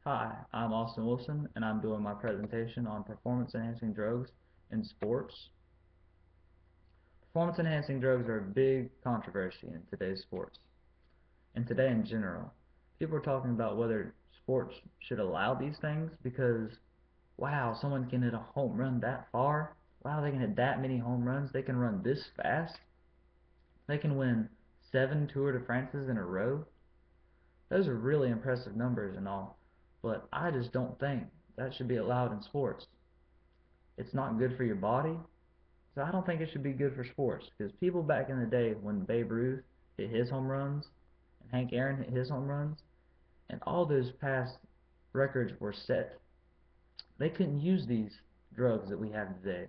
Hi, I'm Austin Wilson, and I'm doing my presentation on performance-enhancing drugs in sports. Performance-enhancing drugs are a big controversy in today's sports, and today in general. People are talking about whether sports should allow these things because, wow, someone can hit a home run that far. Wow, they can hit that many home runs. They can run this fast. They can win 7 Tour de France's in a row. Those are really impressive numbers and all, but I just don't think that should be allowed in sports. It's not good for your body, so I don't think it should be good for sports. Because people back in the day when Babe Ruth hit his home runs and Hank Aaron hit his home runs, and all those past records were set, they couldn't use these drugs that we have today.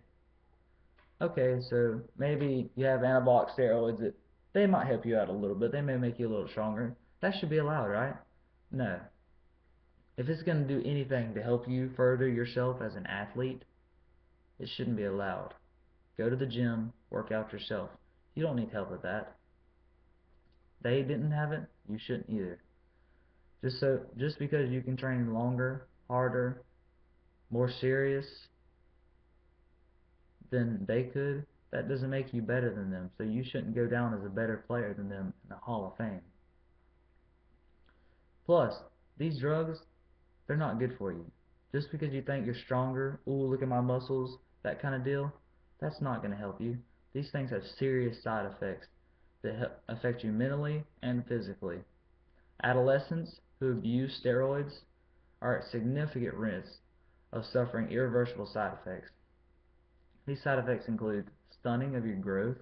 Okay, so maybe you have anabolic steroids that they might help you out a little bit. They may make you a little stronger. That should be allowed, right? No. If it's going to do anything to help you further yourself as an athlete, it shouldn't be allowed. Go to the gym, work out yourself. You don't need help with that. They didn't have it, you shouldn't either. Just because you can train longer, harder, more serious than they could, that doesn't make you better than them. So you shouldn't go down as a better player than them in the Hall of Fame. Plus, these drugs, they're not good for you. Just because you think you're stronger, ooh, look at my muscles, that kind of deal, that's not going to help you. These things have serious side effects that affect you mentally and physically. Adolescents who abuse steroids are at significant risk of suffering irreversible side effects. These side effects include stunting of your growth,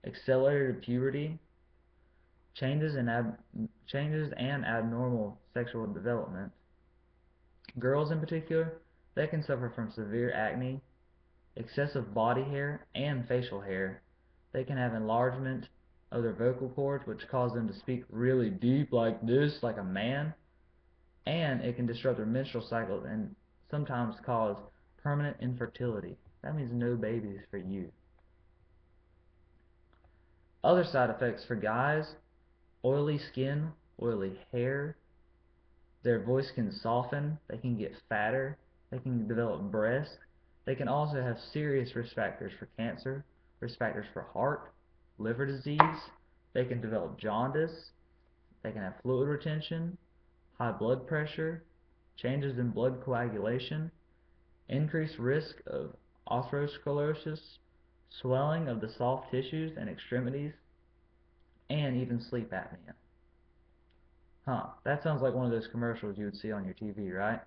accelerated puberty, changes and abnormal sexual development. Girls in particular, they can suffer from severe acne, excessive body hair, and facial hair. They can have enlargement of their vocal cords, which cause them to speak really deep like this, like a man, and it can disrupt their menstrual cycle and sometimes cause permanent infertility. That means no babies for you. Other side effects for guys: oily skin, oily hair, their voice can soften, they can get fatter, they can develop breasts. They can also have serious risk factors for cancer, risk factors for heart, liver disease. They can develop jaundice, they can have fluid retention, high blood pressure, changes in blood coagulation, increased risk of atherosclerosis, swelling of the soft tissues and extremities, and even sleep apnea. Huh, that sounds like one of those commercials you would see on your TV, right?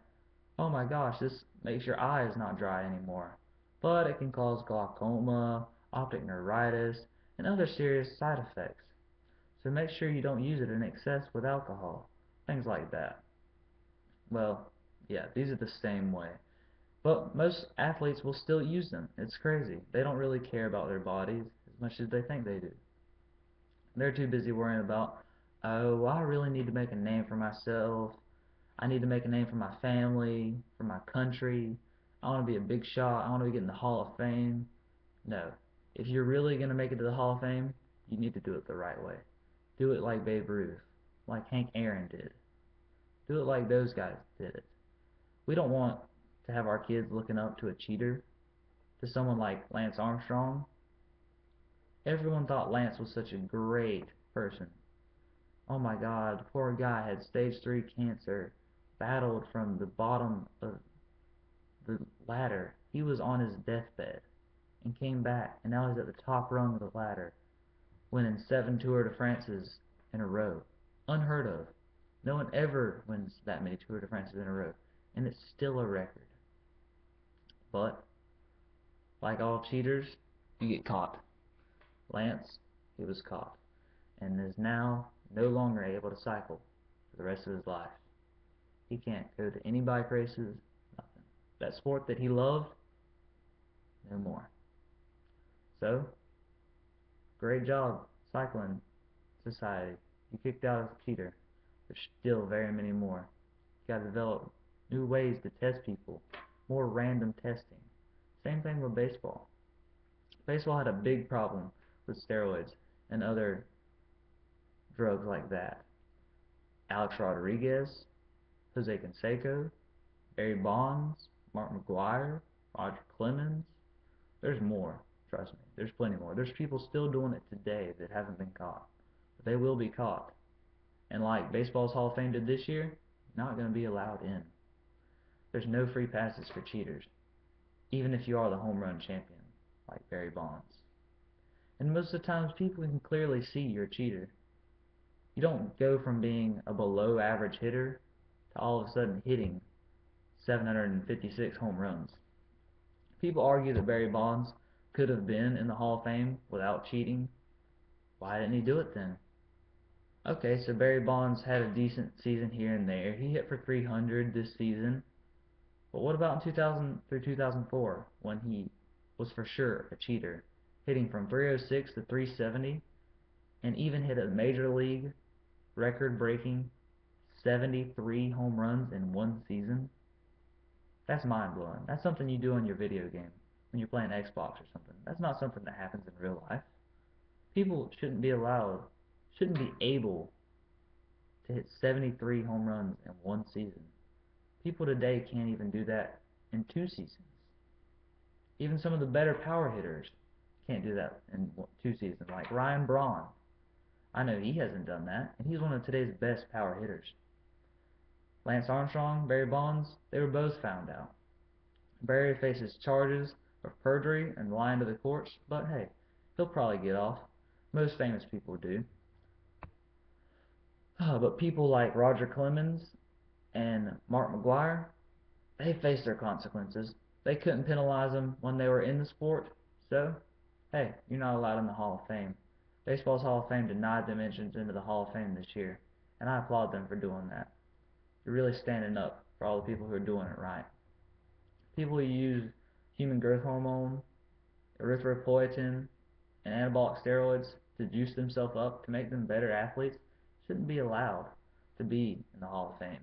Oh my gosh, this makes your eyes not dry anymore. But it can cause glaucoma, optic neuritis, and other serious side effects. So make sure you don't use it in excess with alcohol. Things like that. Well, yeah, these are the same way. But most athletes will still use them. It's crazy. They don't really care about their bodies as much as they think they do. They're too busy worrying about, oh, I really need to make a name for myself. I need to make a name for my family, for my country. I want to be a big shot. I want to get in the Hall of Fame. No. If you're really going to make it to the Hall of Fame, you need to do it the right way. Do it like Babe Ruth, like Hank Aaron did. Do it like those guys did it. We don't want to have our kids looking up to a cheater, to someone like Lance Armstrong. Everyone thought Lance was such a great person. Oh my God, the poor guy had stage 3 cancer, battled from the bottom of the ladder. He was on his deathbed and came back, and now he's at the top rung of the ladder, winning 7 Tour de France's in a row. Unheard of. No one ever wins that many Tour de France's in a row, and it's still a record. But, like all cheaters, you get caught. Lance, he was caught, and is now no longer able to cycle for the rest of his life. He can't go to any bike races, nothing. That sport that he loved, no more. So, great job, cycling society. You kicked out a cheater. There's still very many more. You gotta develop new ways to test people, more random testing. Same thing with baseball. Baseball had a big problem with steroids and other drugs like that. Alex Rodriguez, Jose Canseco, Barry Bonds, Mark McGwire, Roger Clemens. There's more. Trust me. There's plenty more. There's people still doing it today that haven't been caught. But they will be caught. And like baseball's Hall of Fame did this year, not going to be allowed in. There's no free passes for cheaters, even if you are the home run champion, like Barry Bonds. And most of the times people can clearly see you're a cheater. You don't go from being a below average hitter to all of a sudden hitting 756 home runs. People argue that Barry Bonds could have been in the Hall of Fame without cheating. Why didn't he do it then? Okay, so Barry Bonds had a decent season here and there. He hit for 300 this season. But what about in 2000 through 2004 when he was for sure a cheater, hitting from 306 to 370 and even hit a major league record-breaking 73 home runs in one season? That's mind-blowing. That's something you do in your video game when you're playing Xbox or something. That's not something that happens in real life. People shouldn't be allowed, shouldn't be able to hit 73 home runs in one season. People today can't even do that in 2 seasons. Even some of the better power hitters can't do that in 2 seasons, like Ryan Braun. I know he hasn't done that, and he's one of today's best power hitters. Lance Armstrong, Barry Bonds, they were both found out. Barry faces charges of perjury and lying to the courts, but hey, he'll probably get off. Most famous people do. But people like Roger Clemens and Mark McGwire, they faced their consequences. They couldn't penalize them when they were in the sport, so hey, you're not allowed in the Hall of Fame. Baseball's Hall of Fame denied them entrance into the Hall of Fame this year, and I applaud them for doing that. You're really standing up for all the people who are doing it right. People who use human growth hormone, erythropoietin, and anabolic steroids to juice themselves up to make them better athletes shouldn't be allowed to be in the Hall of Fame.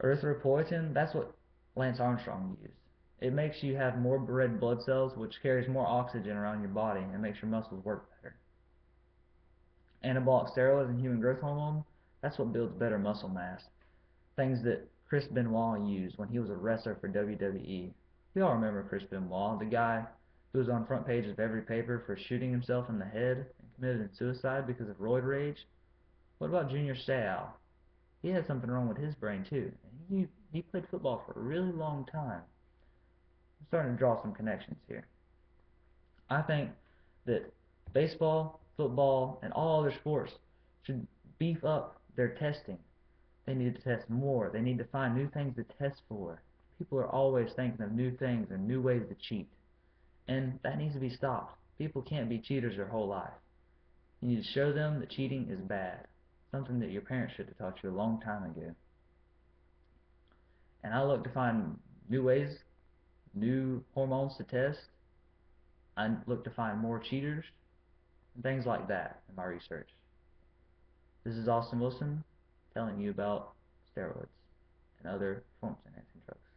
Erythropoietin, that's what Lance Armstrong used. It makes you have more red blood cells, which carries more oxygen around your body and makes your muscles work better. Anabolic steroids and human growth hormone, that's what builds better muscle mass. Things that Chris Benoit used when he was a wrestler for WWE. We all remember Chris Benoit, the guy who was on front pages of every paper for shooting himself in the head and committed suicide because of roid rage. What about Junior Seau? He had something wrong with his brain too. He played football for a really long time. I'm starting to draw some connections here. I think that baseball, football, and all other sports should beef up their testing. They need to test more. They need to find new things to test for. People are always thinking of new things and new ways to cheat. And that needs to be stopped. People can't be cheaters their whole life. You need to show them that cheating is bad. Something that your parents should have taught you a long time ago. And I look to find new ways, new hormones to test. I look to find more cheaters and things like that in my research. This is Austin Wilson telling you about steroids and other performance enhancing drugs.